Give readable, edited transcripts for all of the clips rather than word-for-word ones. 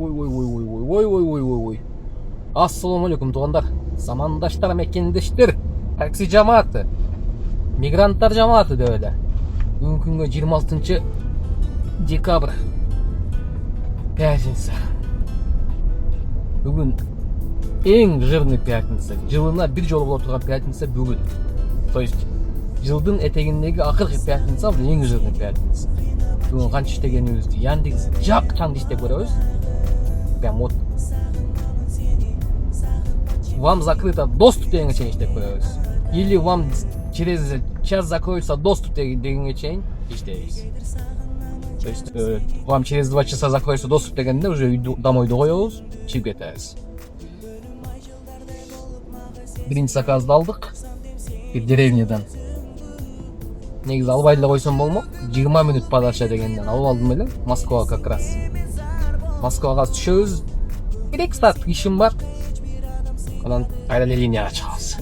Ой. Ассаламу алейкум туғандар, замандаштар, мекендештер, такси жамааты, мигранттар жамааты деп эле. Бүгүнкү күнгө 26 декабрь, пятница. Бүгүн эң жирный пятница. Жылына бир жолу боло турган пятница бүгүн. То есть жылдын этегиндеги акыркы пятница бул эң жирный пятница. Бүгүн канча иштегенибизди Яндекс жакчан иштеп көрөбүз. Прям вот вам закрыто доступ дегенге чейин иштеп көрөбүз. Или вам через час закроется доступ дегенге чейин иштейбиз. То есть вам через 2 часа закроется доступ дегенде уже домойду коебуз, чыгып кетебиз. Биринчи заказды алдык бир деревнядан. Негизи албай эле койсом болмок. 20 минут подача дегенден алып алдым эле. Москвага как раз. Москвага түшөбүз. 1-2 саат ишим бар. Анан аэролинияга чыгабыз.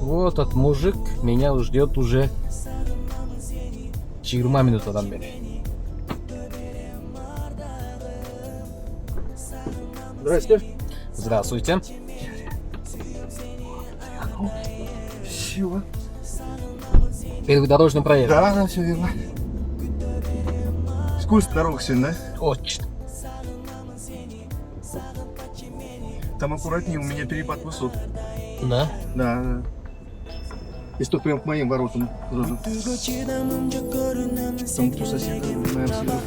Вот этот мужик меня ждет уже 20 минутадан бери. Здравствуйте. Здравствуйте. Чего? Первый дорожный проезд. Да, все верно. Скользкая дорога сегодня, да? Очень. Там аккуратнее, у меня перепад высот. Да? Да. Если только прям к моим воротам. Там кто сосед, наверное,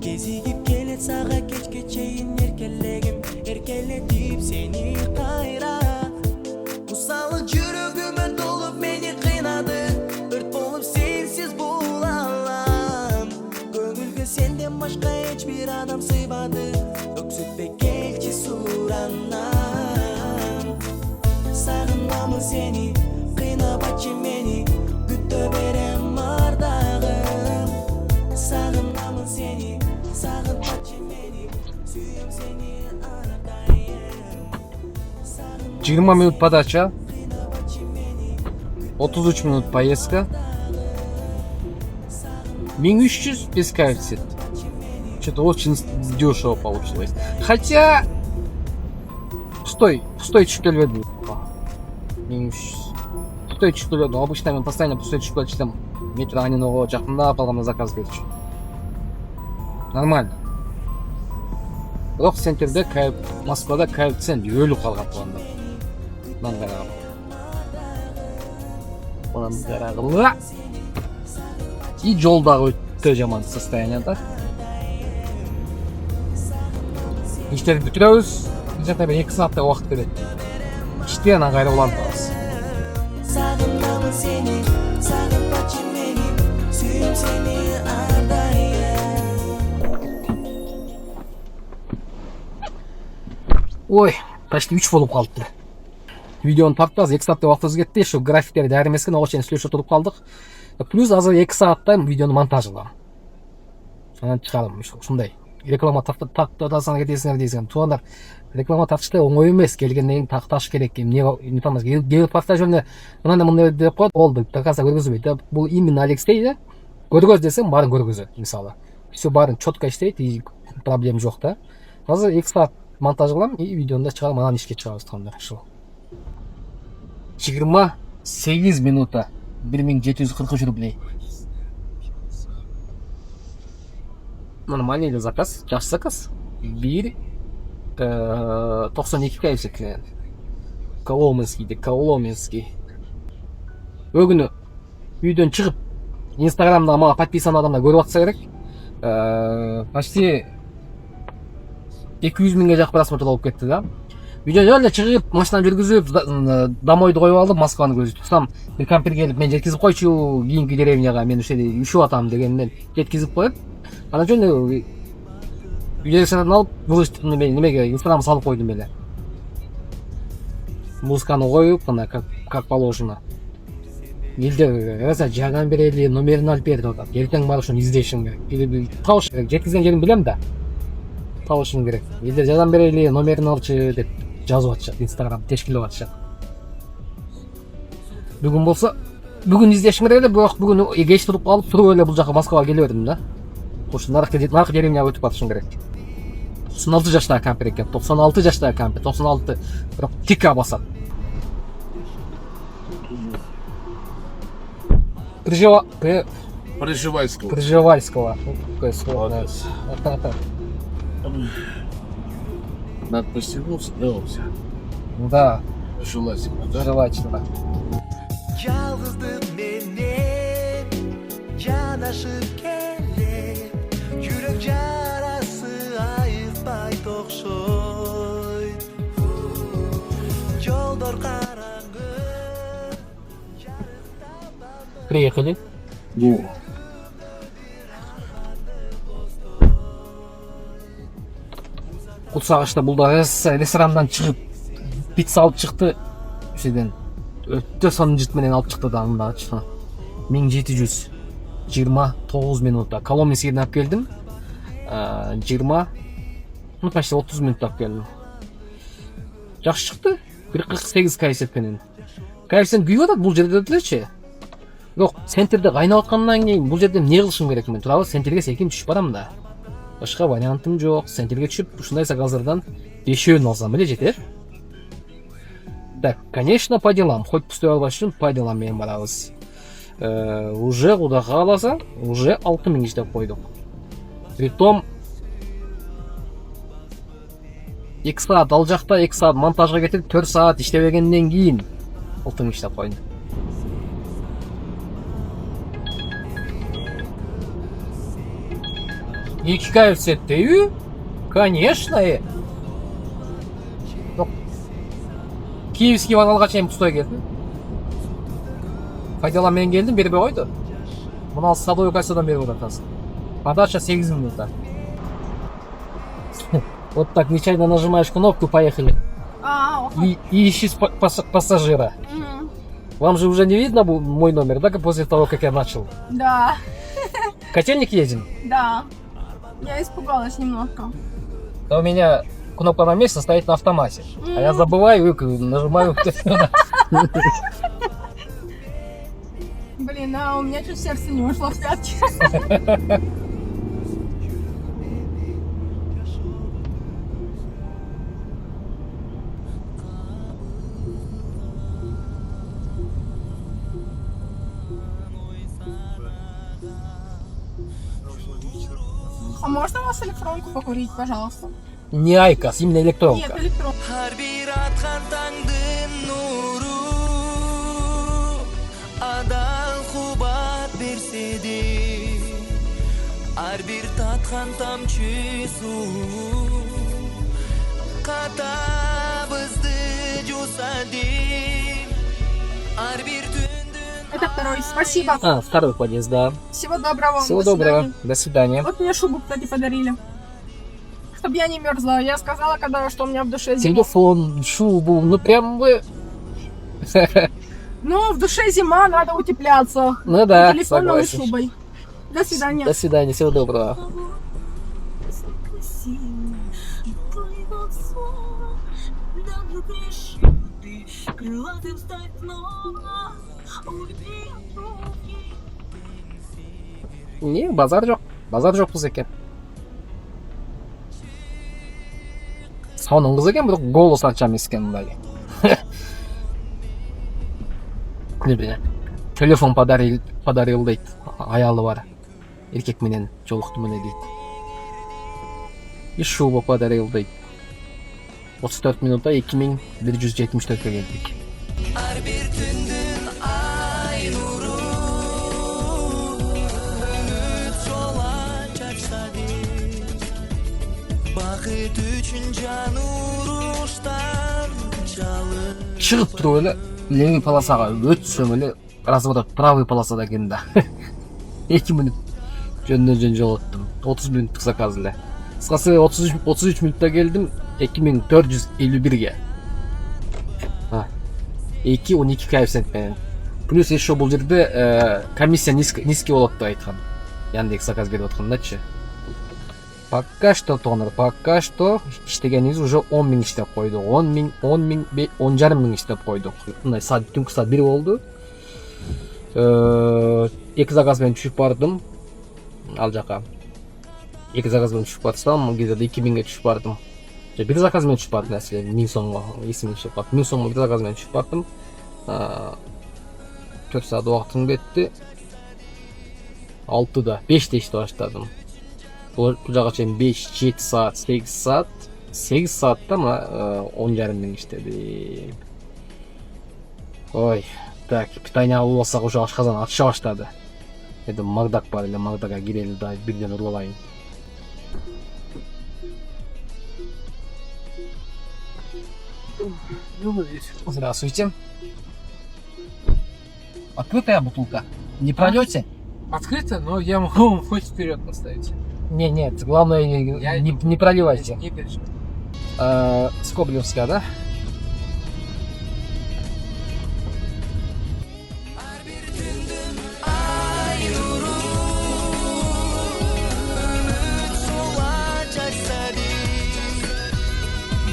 Кезигип келет сага кечке чейин эркелегим эркелетип сени кайра Усалы жүрөгүмө толуп мени кыйнады өрт болуп сенсиз бул алам Көңүлгө сенден башка эч бир адам сыйбады Өксүтпе келчи суранам Сагынамын сени кыйнабачы мени күтө берем ардагым Сагынамын сени 20 минут подача, 33 минут поездка, 1300 без коэффициент. Что-то очень дешево получилось. Хотя стой чуть ли веду. Стой чуть ли веду. Обычно я постоянно после чуть ли там метро аниного жақында қалғанда заказ беруші. Нормально. Бірақ центрде Москвада коэффициент өліп қалған туғанда. Онан қарағыла. И жолдағы өтті жаман состоянияда. Іштерді бүтіреуіз. Bizden bir 2 saatte vakit verir. İşte ana gayrı olan tarz. Ой, почти 3 болып қалды. Видеоны тартпаз 2 саатта уақытымыз кетті. Şu grafikleri дәрімескен оған сөйлешіп тұрып қалдық. Плюс азыр 2 саатта видеоны монтажылам. Анан шығарым. Шундай. Реклама тақтасаңа кетесіңдер дейсің. Туғандар реклама тартышты оңой емес. Келгеннен тақташ керек. Не тамыз. Геопортаж жөнінде мынандай деп қойды. Болды. Доказа көргізбейді. Бұл именно Алексей де. Көргөз десең барын көргізі. Мысалы. Все барын четко істейді и проблем жоқ та. Азыр 2 саат монтаж қылам и видеоны шығарам. Анан ишке шығабыз туғандар. Шу. 28 минута 1743 рублей. Нормальный заказ, жақсы заказ. 92 коэффициент. Коломенский. Өгіні үйден шығып, инстаграмда маған подписан адамдар көріп атса керек. Почти 200 мыңға жақ просмотр болып кетті да. Үйден жолда шығып, машинаны жүргізіп, домойды қойып алып, Москваны көзіп тұрсам, бір кампер келіп, мен жеткізіп қойшы кейінгі деревняға, мен үшіп атам дегеннен жеткізіп қойып. Ана жөнде үйдесінен алып, выложтықны немеге инстаграм салып қойдым беле. Музыканы қойып, как положено. Елдер жаған берелі, номерін алып берді одан. Ертең бар үшін издейшін керек. Тауыш керек, жеткізген жерін білем да. Тауышын керек. Елдер жаған берелі, номерін алшы деп жазып атшат, инстаграм тешкіліп атшат. Бүгін болса, бүгін издейшін керек, бірақ бүгін кеш тұрып қалып, тұрып өлі бұл жаққа Москваға келіп едім да. Ушу наркы деревняга өтүп атышым керек. 96 жаштагы кампер экен. 96 жаштагы кампер. 96 бирок тика басат. Приживайского. Пржевальского. Какое слово. Молодец. Надо постигнуться, да, все. Да, Желательно, да? желательно. Жалғыздық менен жанашып келіп жүрек жарасы айықпай тоқшой жолдор қараңғы Приехали. Ну, Кулсагачта бул да ресторандан чыгып пицца алып чыкты. Ошеден өтө сонун жыт менен алып чыкты да андагычы. 1729 минутта. Коломенскийден алып келдим. 20 ну почти 30 минутта алып келдим. Жакшы чыкты. 1.48 коэффициент менен. Коэффициент күйүп атат бул жерде делечи. Бирок центрде кайнап аткандан кийин бул жерде эмне кылышым керек мен? Туурабы центрге секин түшүп барам да. Башка вариантым жок. Центрге түшүп ушундай заказдардан 5-өн алсам эле жетет. Так, конечно, по делам. Хоть пустой албаш үчүн по делам менен барабыз. Уже куда кааласа, уже 6000 иштеп койдук. Притом 2 саат ал жакта, 2 саат монтажга кетип, 4 саат иштебегенден кийин 6000 иштеп койдум. Эки коэффициенттеби? Конечно. Киевский вокзалга чейин пустой келдим. Пайдалан менен келдим, бербей койду. Мына Садовый кольцодон берип атасың. Подача 8 минутта. Вот так нечаянно нажимаешь кнопку, поехали. И ищи пассажира. Вам же уже не видно мой номер, да, после того, как я начал? Да, Котельник едем? да. Я испугалась немножко. То у меня кнопка на месте стоит на автомате. А я забываю и нажимаю. Блин, а у меня чуть сердце не ушло в пятки. А можно у вас электронку покурить, пожалуйста? Не Айкос, именно Нет, электронка. электронку. Har bir atkan tangdın nuru Adal kubat bersedi Har bir tatkan tamçı su Katabızdı cusadim Har bir tündün Это второй. Спасибо. А, второй подъезд, да. Всего доброго. Всего До доброго. свидания. До свидания. Вот мне шубу, кстати, подарили. Чтоб я не мерзла. Я сказала, когда, что у меня в душе зима. Телефон, шубу, ну прям вы... Ну, в душе зима, надо утепляться. Ну да, Телефоном и согласен. шубой. До свидания. До свидания, всего доброго. Не, базар жок кыз экен. Сонун кыз экен, бирок голос анча эмес экен мындай. Телефон подарил дейт. Аялы бар. Эркек менен жолукту муну дейт. И шуба подарил дейт. 34 минутта 2174 келдик. Har bir tündün ay nuru Ümit yola çaçsadı Bakıt üçün can uruştan çalır Чыгып туруп эле левый полосага өтсөм эле разворот правый полосада экен да. 2 минут жөндөн жөн жол өттүм. 30 минуттук заказ эле. Кыскасы 33 минутта келдим 2451ге. 2-12 коэффициент менен. Плюс еще бул жерде комиссия низкий болот деп айткан. Яндекс заказ берип аткандачы. Пока что, Тонер, пока что иштегенибиз уже 10 000 иштеп койдук. 10 жарым миң иштеп койдук. Мындай саат түнкү саат 1 болду. 2 заказ менен түшүп бардым ал жака. 2 заказ менен түшүп барсам, бул кезде 2000ге түшүп бардым. Же 1 заказ менен түшүп бардым әсілі, 1000 сомго, есімden шығып бардым. 1000 сомго 1 заказ менен түшүп бардым. 4 saat убактым кетти. 6-да, 5-те ишти баштадым. Бул жака чейин 5, 7 saat, 8 saat. 8 saat'ta ama 10,5 иштеди. Ой, так, питание алып алсак уже ашказан атыша баштады. Dedim Magdak бар эле, Magdak'a girelim да бирден урлалайын. Здравствуйте. Открытая бутылка? Не прольете? Открыто, но я могу вам хоть вперед поставить. Не, нет, главное не проливайте. Не переживай. Скоблевская, да?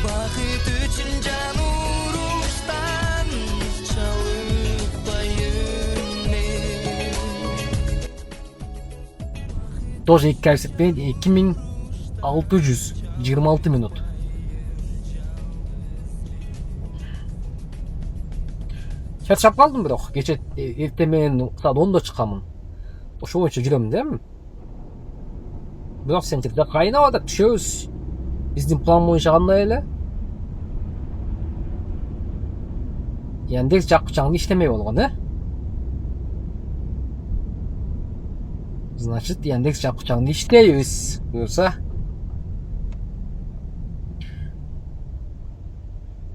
Бақыт үшін жан ұрыштан жалықпайын мен. Тоже 2 кайфсетпен 2626 минут. Чарчап калдым бирок, кече эртең менен саат 10'da чыкканмын. Ошо боюнча жүрөм да. Бирок центрде кайнап атат, түшөбүз. Биздин план боюнча кандай эле? Яндекс жакчаңды иштемей болгон, Значит, Яндекс жакчаңды иштейбиз. Буюрса.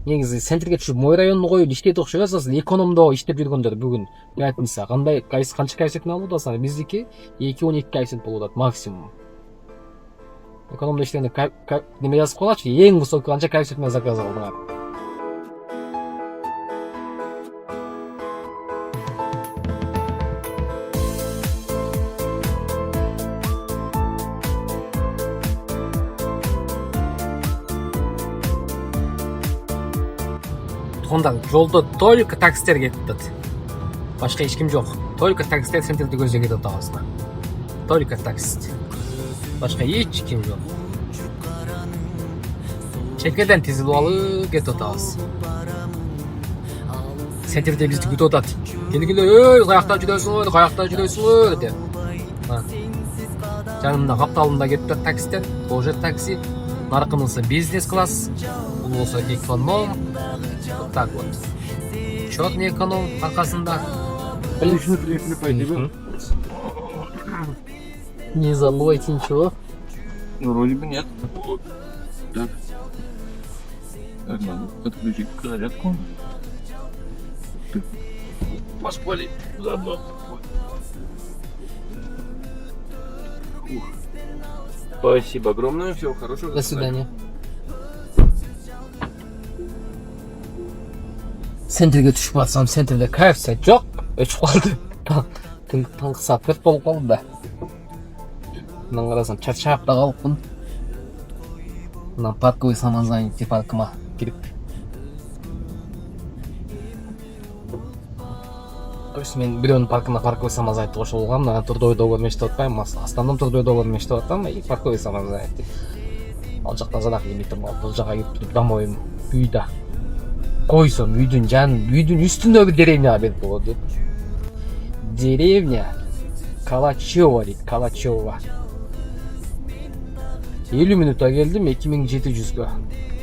Негизи центрге түшүп Мой районуна коюп иштейт окшойт, асасын экономдо иштеп жүргөндөр бүгүн пятница кандай канча кайсетін алып атасың? Биздики 2-12 кайсет болуп атат максимум. Экономдо иштегенде неме жазып коелачы, эң высокий канча кайсет менен заказ алдыңар. Тонда жолда только таксистер кетип атат. Башка эч ким жок. Только таксистер центрде көздөй кетип атабызда. Только таксист. Башка эч ким жок. Чекеден тизилип алып кетип атабыз. Центрде бизди күтүп атат. Келгиле, ой, каякта жүрөсүңөр деп. Жанымда капталында кетип атат таксистер. Божер такси. Наркынысы бизнес класс. Бул болсо эконом. Вот так вот. Чёрный эконом аркасында. Не забывайте ничего. Ну, вроде бы нет. Так. Так, надо подключить к зарядку. Поспали заодно. Спасибо огромное, всего хорошего. До свидания. Центрге түшүп атсам, центрде кайфсет жок. Өчүп калды. Таңкы саат 4 болуп калды да. Мындан карасам чарчап да калыпмын. Мына парковый самозанятый паркыма кирип. То есть мен бирөөнүн паркына парковый самозанятый кошулгам, мына трудовой договор иштеп атпайм, основном трудовой договор иштеп атам, и парковый самозанятый. Ал жактан задак лимитим бар. Бул жака келип туруп домоюм үйдө. Койсом үйдүн үстүндөгү деревняга берип болот. Деревня Калачева дейт, Калачева. 50 минутта келдим 2700-гө.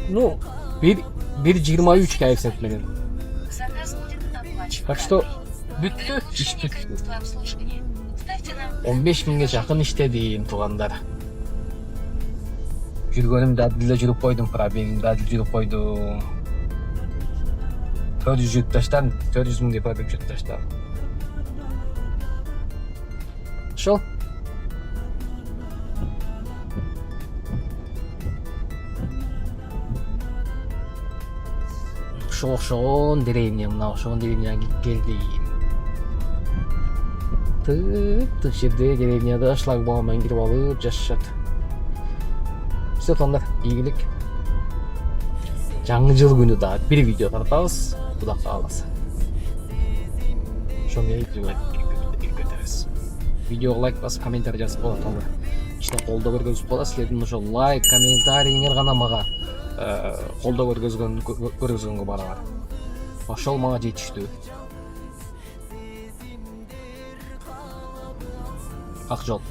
Ну, 1.23 кайфсет менен. Так что бүттү, иш бүттү. 15 миңге жакын иштедим, туугандар. Жүргөнүмдө адил жүрүп койдум, пробегимди адил жүрүп койдум. 400 жүрүп таштадым, 400 миңдей пробег жүрүп таштадым. Ошол. Ошон деревня, мына ошон деревняга келдим. Тып жерде деревняда шлагбаумдан кирип алып жашашат. Все, тондар, ийгилик. Жаңы жыл күнү да бир видео тартабыз, Кудай кааласа. Ошону көтөрөбүз. Видеого лайк басып, комментарий жазып коет, тондар. ичинен колдоо көргөзүп кала. Силердин ошо лайк, комментарийиңер гана мага колдоо көргөзгөнгө барабар. Ошол мага жетиштүү. Ак жол.